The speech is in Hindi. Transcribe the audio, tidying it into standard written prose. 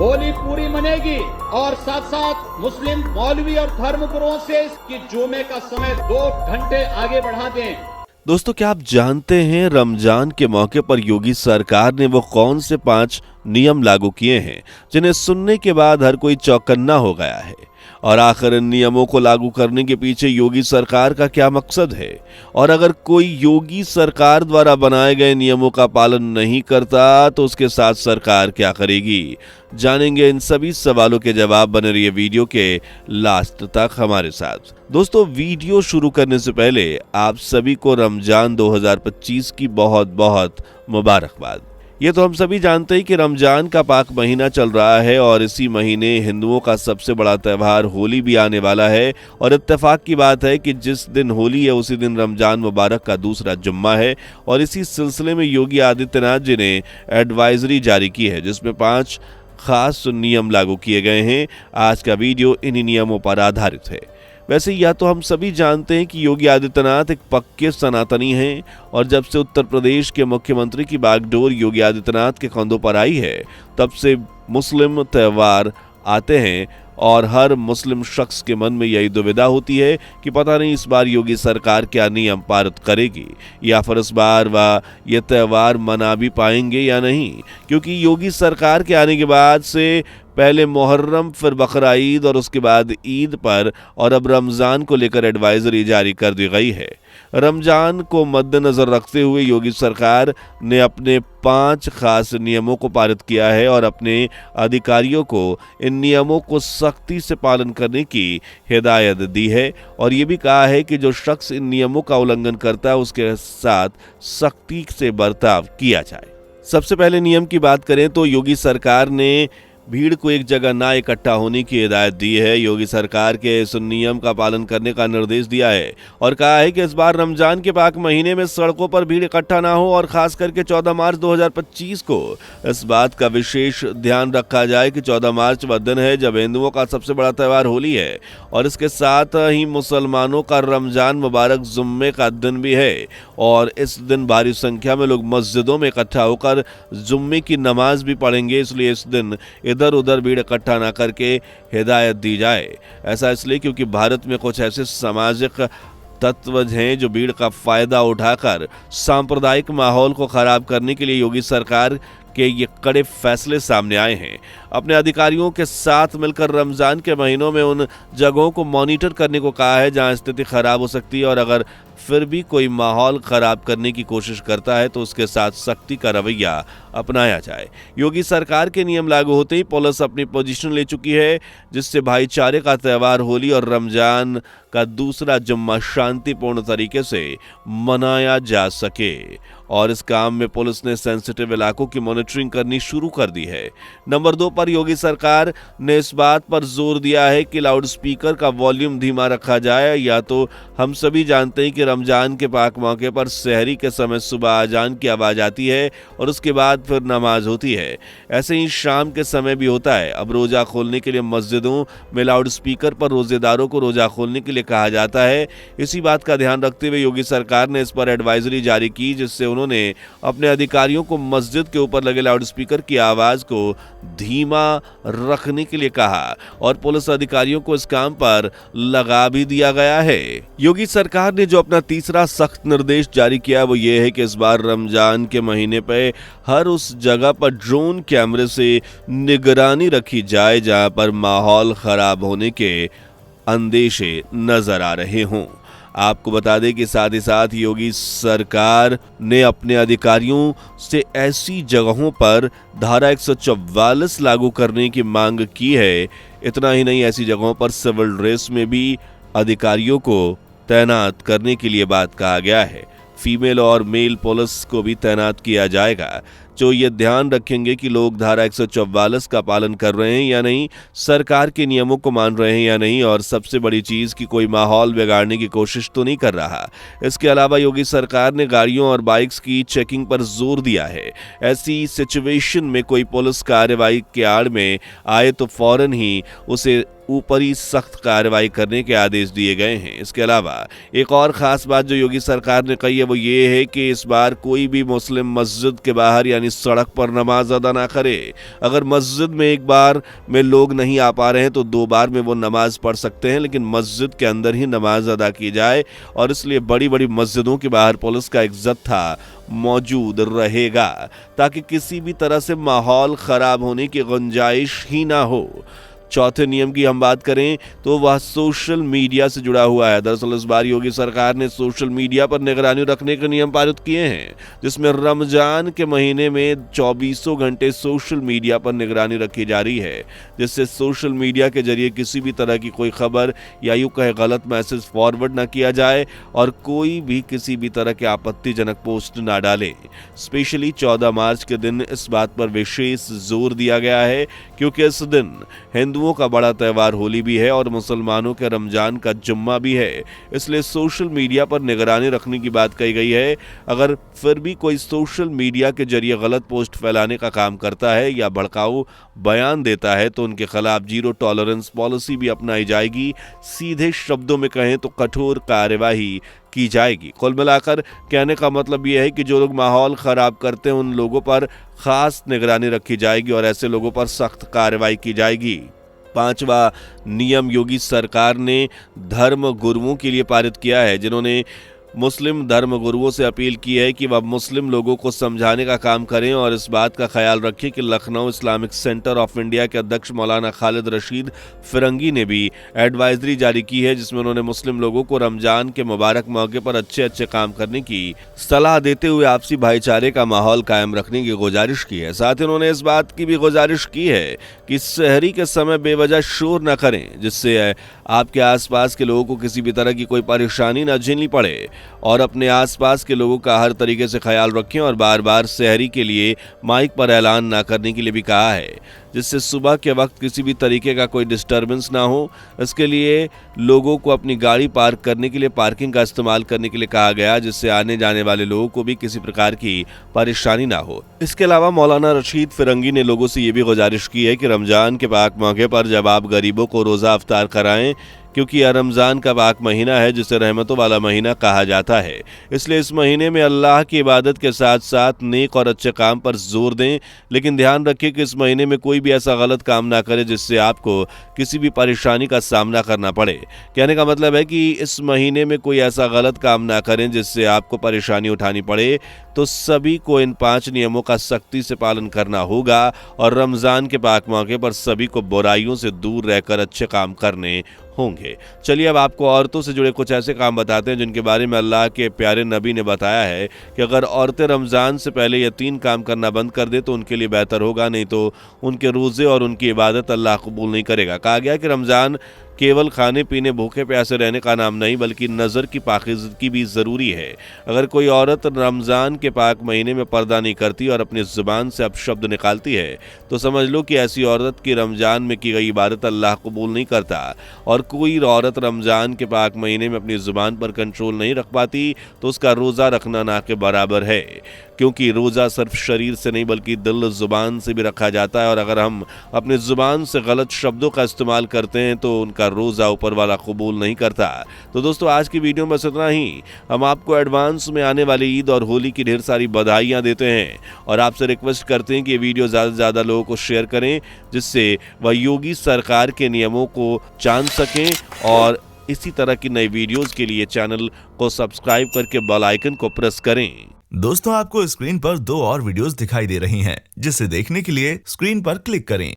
होली पूरी मनेगी और साथ साथ मुस्लिम मौलवी और धर्मगुरुओं से कि जुमे का समय 2 घंटे आगे बढ़ा दें। दोस्तों, क्या आप जानते हैं रमजान के मौके पर योगी सरकार ने वो कौन से 5 नियम लागू किए हैं जिन्हें सुनने के बाद हर कोई चौकन्ना हो गया है? और आखिर इन नियमों को लागू करने के पीछे योगी सरकार का क्या मकसद है? और अगर कोई योगी सरकार द्वारा बनाए गए नियमों का पालन नहीं करता तो उसके साथ सरकार क्या करेगी? जानेंगे इन सभी सवालों के जवाब। बने रहिए वीडियो के लास्ट तक हमारे साथ। दोस्तों, वीडियो शुरू करने से पहले आप सभी को रमजान 2025 की बहुत बहुत मुबारकबाद। ये तो हम सभी जानते हैं कि रमजान का पाक महीना चल रहा है और इसी महीने हिंदुओं का सबसे बड़ा त्यौहार होली भी आने वाला है। और इत्तेफाक की बात है कि जिस दिन होली है उसी दिन रमजान मुबारक का दूसरा जुम्मा है। और इसी सिलसिले में योगी आदित्यनाथ जी ने एडवाइजरी जारी की है जिसमें 5 खास नियम लागू किए गए हैं। आज का वीडियो इन्हीं नियमों पर आधारित है। वैसे या तो हम सभी जानते हैं कि योगी आदित्यनाथ एक पक्के सनातनी हैं और जब से उत्तर प्रदेश के मुख्यमंत्री की बागडोर योगी आदित्यनाथ के कंधों पर आई है तब से मुस्लिम त्यौहार आते हैं और हर मुस्लिम शख्स के मन में यही दुविधा होती है कि पता नहीं इस बार योगी सरकार क्या नियम पारित करेगी या फिर इस बार वह ये त्यौहार मना भी पाएंगे या नहीं, क्योंकि योगी सरकार के आने के बाद से पहले मुहर्रम, फिर बकरा ईद और उसके बाद ईद पर और अब रमज़ान को लेकर एडवाइजरी जारी कर दी गई है। रमज़ान को मद्देनज़र रखते हुए योगी सरकार ने अपने 5 खास नियमों को पारित किया है और अपने अधिकारियों को इन नियमों को सख्ती से पालन करने की हिदायत दी है और ये भी कहा है कि जो शख्स इन नियमों का उल्लंघन करता है उसके साथ सख्ती से बर्ताव किया जाए। सबसे पहले नियम की बात करें तो योगी सरकार ने भीड़ को एक जगह ना इकट्ठा होने की हिदायत दी है। योगी सरकार के इस नियम का पालन करने का निर्देश दिया है और कहा है कि इस बार रमजान के पाक महीने में सड़कों पर भीड़ इकट्ठा ना हो और खास करके 14 मार्च 2025 को इस बात का विशेष ध्यान रखा जाए कि 14 मार्च वह दिन है जब हिंदुओं का सबसे बड़ा त्यौहार होली है और इसके साथ ही मुसलमानों का रमजान मुबारक जुम्मे का दिन भी है और इस दिन भारी संख्या में लोग मस्जिदों में इकट्ठा होकर जुम्मे की नमाज भी पढ़ेंगे। इसलिए इस दिन इधर उधर भीड़ इकट्ठा ना करके हिदायत दी जाए। ऐसा इसलिए क्योंकि भारत में कुछ ऐसे सामाजिक तत्व हैं जो भीड़ का फायदा उठाकर सांप्रदायिक माहौल को खराब करने के लिए योगी सरकार के ये कड़े फैसले सामने आए हैं। अपने अधिकारियों के साथ मिलकर रमजान के महीनों में उन जगहों को मॉनिटर करने को कहा है जहां स्थिति खराब हो सकती है और अगर फिर भी कोई माहौल खराब करने की कोशिश करता है तो उसके साथ सख्ती का रवैया अपनाया जाए। योगी सरकार के नियम लागू होते ही पुलिस अपनी पोजीशन ले चुकी है जिससे भाईचारे का त्यौहार होली और रमजान का दूसरा जुम्मा शांतिपूर्ण तरीके से मनाया जा सके और इस काम में पुलिस ने सेंसिटिव इलाकों की मॉनिटरिंग करनी शुरू कर दी है। नंबर 2 पर योगी सरकार ने इस बात पर जोर दिया है कि लाउड स्पीकर का वॉल्यूम धीमा रखा जाए। या तो हम सभी जानते हैं कि रमजान के पाक मौके पर सहरी के समय सुबह अजान की आवाज आती है और उसके बाद फिर नमाज होती है। ऐसे ही शाम के समय भी होता है। अब रोजा खोलने के लिए मस्जिदों में लाउड स्पीकर पर रोजेदारों को रोजा खोलने के लिए कहा जाता है। इसी बात का ध्यान रखते हुए योगी सरकार ने इस पर एडवाइजरी जारी की जिससे उन्होंने अपने अधिकारियों को मस्जिद के ऊपर लगे लाउड स्पीकर की आवाज को धीमा रखने के लिए कहा और पुलिस अधिकारियों को इस काम पर लगा भी दिया गया है। योगी सरकार ने जो अपना तीसरा सख्त निर्देश जारी किया वो ये है कि इस बार रमजान के महीने पे हर उस जगह पर ड्रोन कैमरे से निगरानी रखी जाए जहां पर माहौल खराब होने के अंदेशे नजर आ रहे हों। आपको बता दें कि साथ ही साथ योगी सरकार ने अपने अधिकारियों से ऐसी जगहों पर धारा 144 लागू करने की मांग की है। इतना ही नहीं, ऐसी जगहों पर सिविल ड्रेस में भी अधिकारियों को तैनात करने के लिए बात कहा गया है। फीमेल और मेल पुलिस को भी तैनात किया जाएगा जो ये ध्यान रखेंगे कि लोग धारा 144 का पालन कर रहे हैं या नहीं, सरकार के नियमों को मान रहे हैं या नहीं और सबसे बड़ी चीज कि कोई माहौल बिगाड़ने की कोशिश तो नहीं कर रहा। इसके अलावा योगी सरकार ने गाड़ियों और बाइक्स की चेकिंग पर जोर दिया है। ऐसी सिचुएशन में कोई पुलिस कार्रवाई के आड़ में आए तो फौरन ही उसे ऊपर ही सख्त कार्रवाई करने के आदेश दिए गए हैं। इसके अलावा एक और खास बात जो योगी सरकार ने कही है वो ये है कि इस बार कोई भी मुस्लिम मस्जिद के बाहर यानी सड़क पर नमाज अदा ना करे। अगर मस्जिद में एक बार में लोग नहीं आ पा रहे हैं तो 2 बार में वो नमाज पढ़ सकते हैं, लेकिन मस्जिद के अंदर ही नमाज अदा की जाए। और इसलिए बड़ी बड़ी मस्जिदों के बाहर पुलिस का एक जत्था मौजूद रहेगा ताकि किसी भी तरह से माहौल खराब होने की गुंजाइश ही ना हो। चौथे नियम की हम बात करें तो वह सोशल मीडिया से जुड़ा हुआ है। दरअसल इस बार योगी सरकार ने सोशल मीडिया पर निगरानी रखने के नियम पारित किए हैं, जिसमें रमजान के महीने में 24 घंटे सोशल मीडिया पर निगरानी रखी जा रही है, जिससे सोशल मीडिया के जरिए किसी भी तरह की कोई खबर या यूं कहे गलत मैसेज फॉरवर्ड ना किया जाए और कोई भी किसी भी तरह के आपत्तिजनक पोस्ट ना डाले। स्पेशली 14 मार्च के दिन इस बात पर विशेष जोर दिया गया है क्योंकि इस दिन हिंदुओं का बड़ा त्योहार होली भी है और मुसलमानों के रमजान का जुम्मा भी है। इसलिए सोशल मीडिया पर निगरानी रखने की बात कही गई है। अगर फिर भी कोई सोशल मीडिया के जरिए गलत पोस्ट फैलाने का काम करता है या भड़काऊ बयान देता है तो उनके खिलाफ 0 टॉलरेंस पॉलिसी भी अपनाई जाएगी। सीधे शब्दों में कहें तो कठोर कार्यवाही की जाएगी। कुल मिलाकर कहने का मतलब यह है कि जो लोग माहौल खराब करते हैं उन लोगों पर खास निगरानी रखी जाएगी और ऐसे लोगों पर सख्त कार्रवाई की जाएगी। 5वां नियम योगी सरकार ने धर्म गुरुओं के लिए पारित किया है, जिन्होंने मुस्लिम धर्म गुरुओं से अपील की है कि वह मुस्लिम लोगों को समझाने का काम करें और इस बात का ख्याल रखें कि Lucknow Islamic centre of India के अध्यक्ष मौलाना खालिद रशीद फिरंगी ने भी एडवाइजरी जारी की है, जिसमें उन्होंने मुस्लिम लोगों को रमजान के मुबारक मौके पर अच्छे काम करने की सलाह देते हुए आपसी भाईचारे का माहौल कायम रखने की गुजारिश की है। साथ ही उन्होंने इस बात की भी गुजारिश की है कि सहरी के समय बेवजह शोर न करें, जिससे आपके आसपास के लोगों को किसी भी तरह की कोई परेशानी न झेलनी पड़े और अपने आसपास के लोगों का हर तरीके से ख्याल रखें और बार बार सहरी के लिए माइक पर ऐलान ना करने के लिए भी कहा है, जिससे सुबह के वक्त किसी भी तरीके का कोई डिस्टर्बेंस ना हो। इसके लिए लोगों को अपनी गाड़ी पार्क करने के लिए पार्किंग का इस्तेमाल करने के लिए कहा गया, जिससे आने जाने वाले लोगों को भी किसी प्रकार की परेशानी ना हो। इसके अलावा मौलाना रशीद फिरंगी ने लोगों से ये भी गुजारिश की है कि रमजान के पाक मौके पर जब आप गरीबों को रोज़ा अफ्तार कराएं, क्योंकि यह रमज़ान का पाक महीना है जिसे रहमतों वाला महीना कहा जाता है, इसलिए इस महीने में अल्लाह की इबादत के साथ साथ नेक और अच्छे काम पर जोर दें। लेकिन ध्यान रखें कि इस महीने में कोई भी ऐसा गलत काम ना करे जिससे आपको किसी भी परेशानी का सामना करना पड़े। कहने का मतलब है कि इस महीने में कोई ऐसा गलत काम ना करें जिससे आपको परेशानी उठानी पड़े। तो सभी को इन 5 नियमों का सख्ती से पालन करना होगा और रमज़ान के पाक मौके पर सभी को बुराइयों से दूर रहकर अच्छे काम करने होंगे। चलिए अब आपको औरतों से जुड़े कुछ ऐसे काम बताते हैं जिनके बारे में अल्लाह के प्यारे नबी ने बताया है कि अगर औरतें रमज़ान से पहले ये 3 काम करना बंद कर दे तो उनके लिए बेहतर होगा, नहीं तो उनके रोज़े और उनकी इबादत अल्लाह कबूल नहीं करेगा। कहा गया कि रमज़ान केवल खाने पीने भूखे प्यासे रहने का नाम नहीं बल्कि नज़र की पाकीज़गी भी ज़रूरी है। अगर कोई औरत रमज़ान के पाक महीने में पर्दा नहीं करती और अपनी ज़ुबान से अपशब्द निकालती है तो समझ लो कि ऐसी औरत की रमज़ान में की गई इबादत अल्लाह कबूल नहीं करता। और कोई औरत रमज़ान के पाक महीने में अपनी ज़ुबान पर कंट्रोल नहीं रख पाती तो उसका रोज़ा रखना ना के बराबर है, क्योंकि रोज़ा सिर्फ शरीर से नहीं बल्कि दिल ज़ुबान से भी रखा जाता है। और अगर हम अपनी ज़ुबान से गलत शब्दों का इस्तेमाल करते हैं तो उनका रोज़ा ऊपर वाला कबूल नहीं करता। तो दोस्तों आज की वीडियो में बस इतना ही। हम आपको एडवांस में आने वाली ईद और होली की ढेर सारी बधाइयाँ देते हैं और आपसे रिक्वेस्ट करते हैं कि ये वीडियो ज़्यादा से ज़्यादा लोगों को शेयर करें, जिससे वह योगी सरकार के नियमों को जान सकें और इसी तरह की नई वीडियोज़ के लिए चैनल को सब्सक्राइब करके बेल आइकन को प्रेस करें। दोस्तों आपको स्क्रीन पर 2 और वीडियोस दिखाई दे रही हैं, जिसे देखने के लिए स्क्रीन पर क्लिक करें।